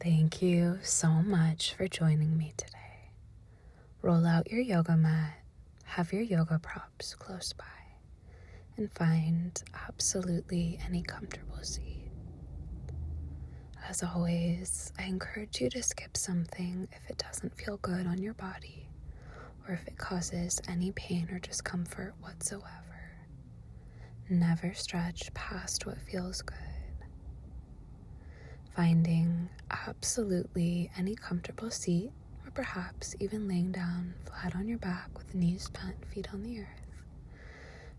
Thank you so much for joining me today. Roll out your yoga mat, have your yoga props close by, and find absolutely any comfortable seat. As always, I encourage you to skip something if it doesn't feel good on your body or if it causes any pain or discomfort whatsoever. Never stretch past what feels good. Finding absolutely any comfortable seat, or perhaps even laying down flat on your back with knees bent, feet on the earth.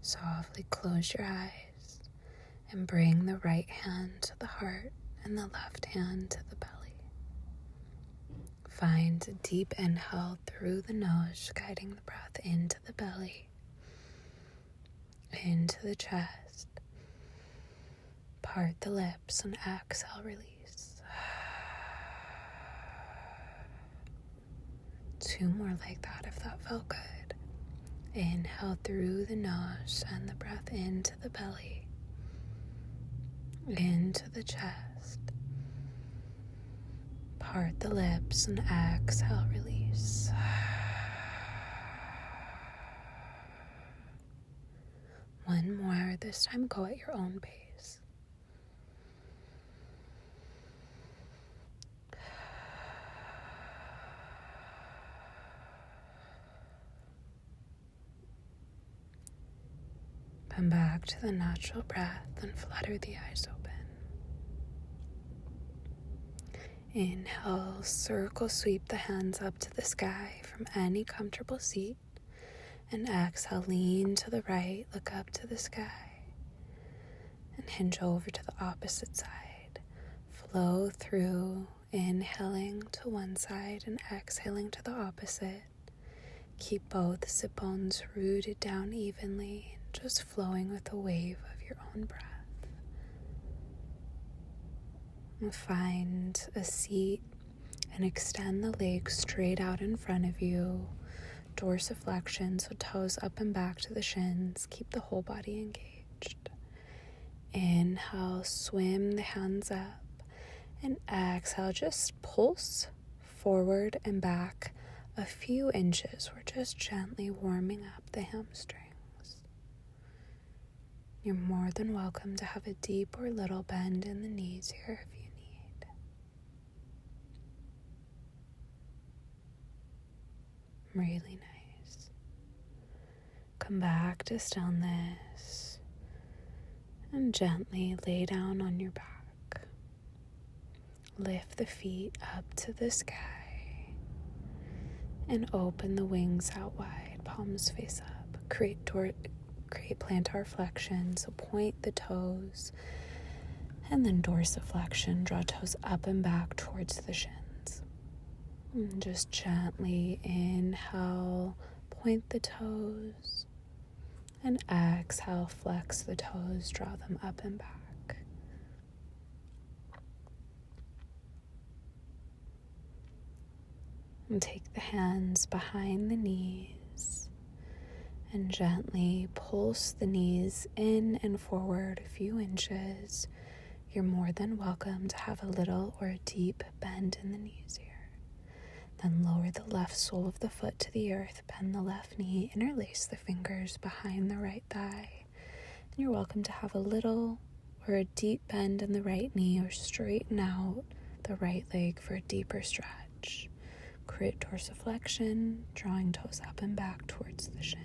Softly close your eyes and bring the right hand to the heart and the left hand to the belly. Find a deep inhale through the nose, guiding the breath into the belly, into the chest. Part the lips and exhale, release. 2 more like that if that felt good. Inhale through the nose and the breath into the belly, into the chest. Part the lips and exhale, release. One more, this time go at your own pace. Come back to the natural breath and flutter the eyes open. Inhale, circle sweep the hands up to the sky from any comfortable seat. And exhale, lean to the right, look up to the sky. And hinge over to the opposite side. Flow through, inhaling to one side and exhaling to the opposite. Keep both sit bones rooted down evenly, just flowing with the wave of your own breath. And find a seat and extend the legs straight out in front of you. Dorsiflexion, so toes up and back to the shins. Keep the whole body engaged. Inhale, swim the hands up. And exhale, just pulse forward and back a few inches. We're just gently warming up the hamstrings. You're more than welcome to have a deep or little bend in the knees here if you need. Really nice. Come back to stillness and gently lay down on your back. Lift the feet up to the sky and open the wings out wide, palms face up. Create plantar flexion, so point the toes, and then dorsiflexion, draw toes up and back towards the shins. And just gently inhale, point the toes, and exhale, flex the toes, draw them up and back. And take the hands behind the knees and gently pulse the knees in and forward a few inches. You're more than welcome to have a little or a deep bend in the knees here. Then lower the left sole of the foot to the earth, bend the left knee, interlace the fingers behind the right thigh. And you're welcome to have a little or a deep bend in the right knee or straighten out the right leg for a deeper stretch. Create dorsiflexion, drawing toes up and back towards the shin.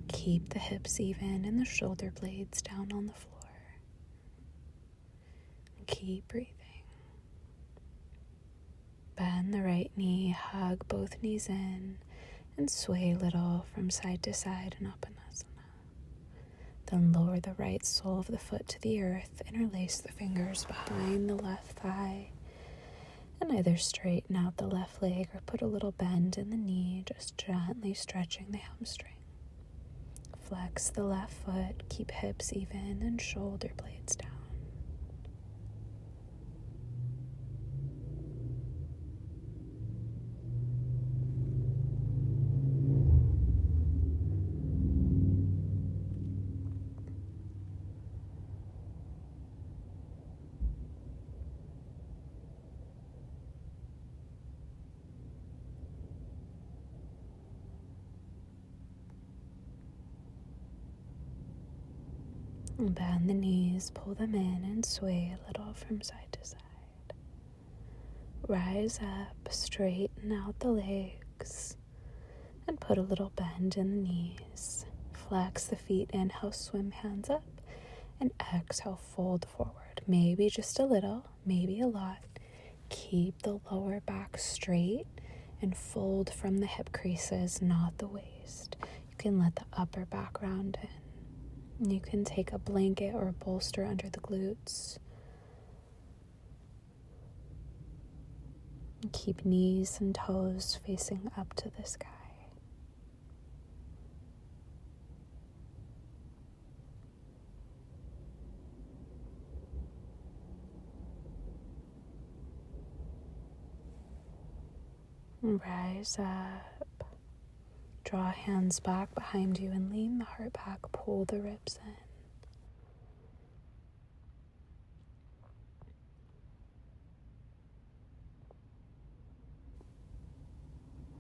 Keep the hips even and the shoulder blades down on the floor. Keep breathing. Bend the right knee, hug both knees in, and sway a little from side to side in Uttanasana. Then lower the right sole of the foot to the earth, interlace the fingers behind the left thigh, and either straighten out the left leg or put a little bend in the knee, just gently stretching the hamstring. Flex the left foot, keep hips even and shoulder blades down. Bend the knees, pull them in, and sway a little from side to side. Rise up, straighten out the legs, and put a little bend in the knees. Flex the feet, inhale, swim hands up, and exhale, fold forward. Maybe just a little, maybe a lot. Keep the lower back straight and fold from the hip creases, not the waist. You can let the upper back round in. You can take a blanket or a bolster under the glutes. Keep knees and toes facing up to the sky. Rise up. Draw hands back behind you and lean the heart back. Pull the ribs in.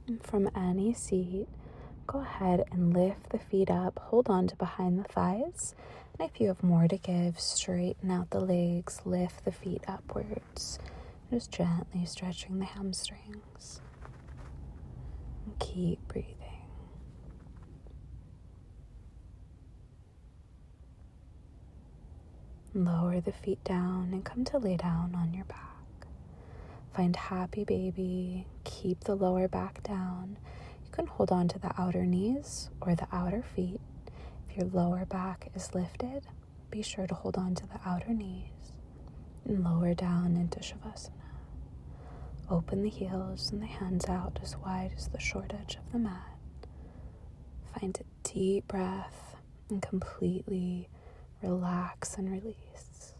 And from any seat, go ahead and lift the feet up. Hold on to behind the thighs. And if you have more to give, straighten out the legs. Lift the feet upwards. Just gently stretching the hamstrings. And keep breathing. Lower the feet down and come to lay down on your back. Find happy baby. Keep the lower back down. You can hold on to the outer knees or the outer feet. If your lower back is lifted, be sure to hold on to the outer knees and lower down into Shavasana. Open the heels and the hands out as wide as the short edge of the mat. Find a deep breath and completely relax and release.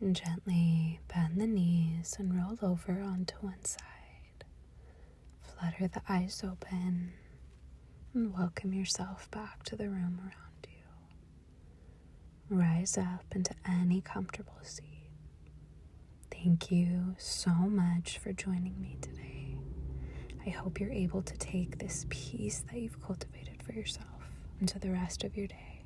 And gently bend the knees and roll over onto one side. Flutter the eyes open and welcome yourself back to the room around you. Rise up into any comfortable seat. Thank you so much for joining me today. I hope you're able to take this peace that you've cultivated for yourself into the rest of your day.